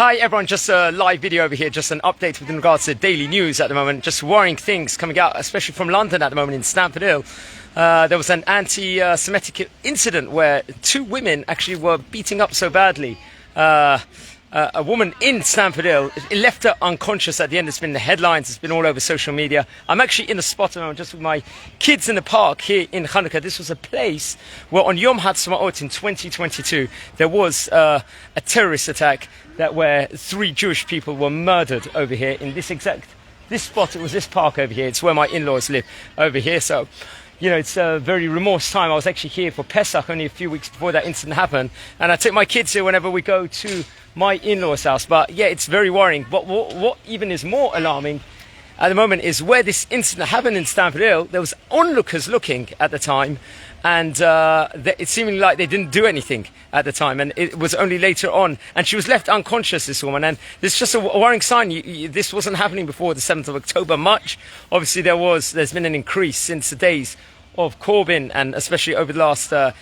Hi everyone, just a live video over here, just an update with regards to daily news at the moment. Just worrying things coming out, especially from London at the moment in Stamford Hill. There was an anti-Semitic incident where two women actually were beating up so badly a woman in Stamford Hill. It left her unconscious at the end. It's been in the headlines, it's been all over social media. I'm actually in the spot at the moment just with my kids in the park here in Hanukkah. This was a place where on Yom Ha'atzmaut in 2022 there was a terrorist attack where 3 Jewish people were murdered over here in this spot. It was this park over here. It's where my in-laws live over here. So, you know, it's a very remorse time. I was actually here for Pesach only a few weeks before that incident happened, and I take my kids here whenever we go to my in-laws' house. But yeah, it's very worrying. But what even is more alarming at the moment is where this incident happened in Stamford Hill. There was onlookers looking at the time, and it seemed like they didn't do anything at the time, and it was only later on, and she was left unconscious, this woman, and this is just a worrying sign. This wasn't happening before the 7th of October much. Obviously there's been an increase since the days of Corbyn, and especially over the last the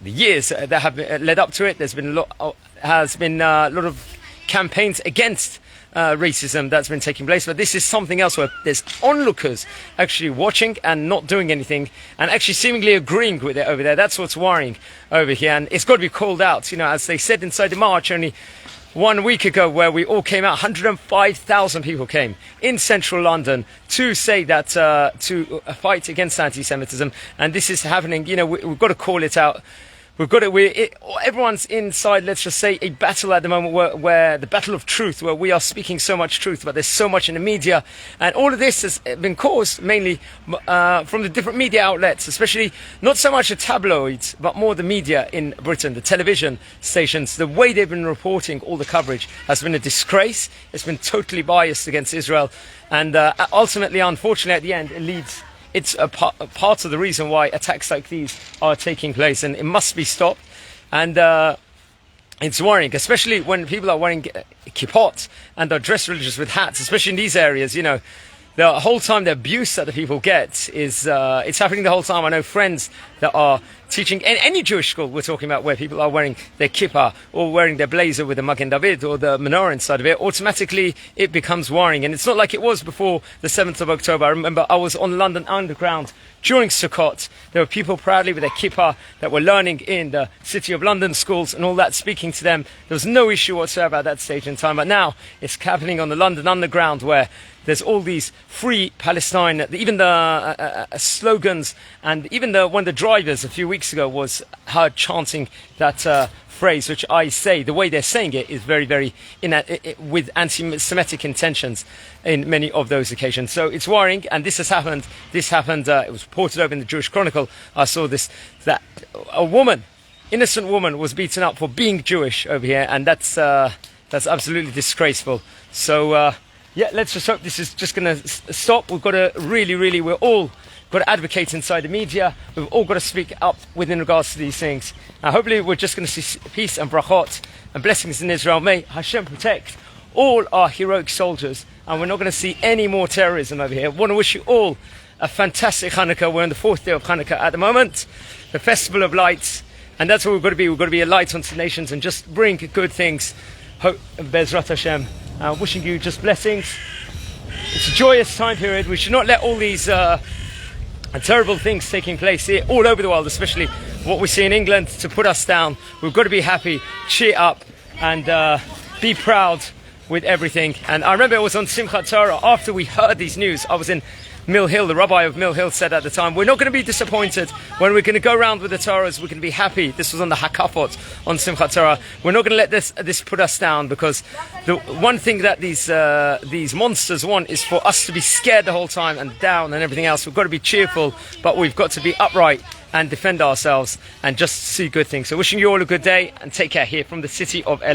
years that have led up to it. There's been a lot of campaigns against racism that's been taking place, but this is something else where there's onlookers actually watching and not doing anything, and actually seemingly agreeing with it over there. That's what's worrying over here, and it's got to be called out. You know, as they said inside the march only 1 week ago, where we all came out, 105,000 people came in central London to say that to fight against anti-Semitism, and this is happening. You know, we've got to call it out. Everyone's inside, let's just say, a battle at the moment where the battle of truth, where we are speaking so much truth, but there's so much in the media. And all of this has been caused mainly from the different media outlets, especially not so much the tabloids, but more the media in Britain, the television stations. The way they've been reporting all the coverage has been a disgrace. It's been totally biased against Israel. And ultimately, unfortunately, at the end, it's a part of the reason why attacks like these are taking place, and it must be stopped. And it's worrying, especially when people are wearing kippot and are dressed religious with hats, especially in these areas. You know, the whole time the abuse that the people get is it's happening the whole time. I know friends that are teaching in any Jewish school we're talking about, where people are wearing their kippah or wearing their blazer with the Magen David or the menorah inside of it. Automatically it becomes worrying, and it's not like it was before the 7th of October. I remember I was on London Underground during Sukkot. There were people proudly with their kippah that were learning in the City of London schools and all that, speaking to them. There was no issue whatsoever at that stage in time, but now it's happening on the London Underground, where there's all these free Palestine, even the slogans, and even one of the drivers a few weeks ago was heard chanting that phrase, which I say, the way they're saying it is very, very with anti-Semitic intentions in many of those occasions. So it's worrying, and this happened, it was reported over in the Jewish Chronicle. I saw this, that a woman, innocent woman, was beaten up for being Jewish over here, and that's absolutely disgraceful. So, yeah, let's just hope this is just going to stop. We've got to we're all got to advocate inside the media. We've all got to speak up within regards to these things. Now, hopefully we're just going to see peace and brachot and blessings in Israel. May Hashem protect all our heroic soldiers, and we're not going to see any more terrorism over here. I want to wish you all a fantastic Hanukkah. We're on the 4th day of Hanukkah at the moment, the Festival of Lights, and that's what we've got to be. We've got to be a light unto the nations and just bring good things. Hope, Bezrat Hashem. Wishing you just blessings. It's a joyous time period. We should not let all these terrible things taking place here all over the world, especially what we see in England, to put us down. We've got to be happy, cheer up, and be proud with everything. And I remember it was on Simchat Torah, after we heard these news. I was in Mill Hill. The rabbi of Mill Hill said at the time, we're not going to be disappointed when we're going to go around with the Torahs. We're going to be happy. This was on the Hakafot on Simchat Torah. We're not going to let this put us down, because the one thing that these monsters want is for us to be scared the whole time and down and everything else. We've got to be cheerful, but we've got to be upright and defend ourselves and just see good things. So wishing you all a good day, and take care here from the city of El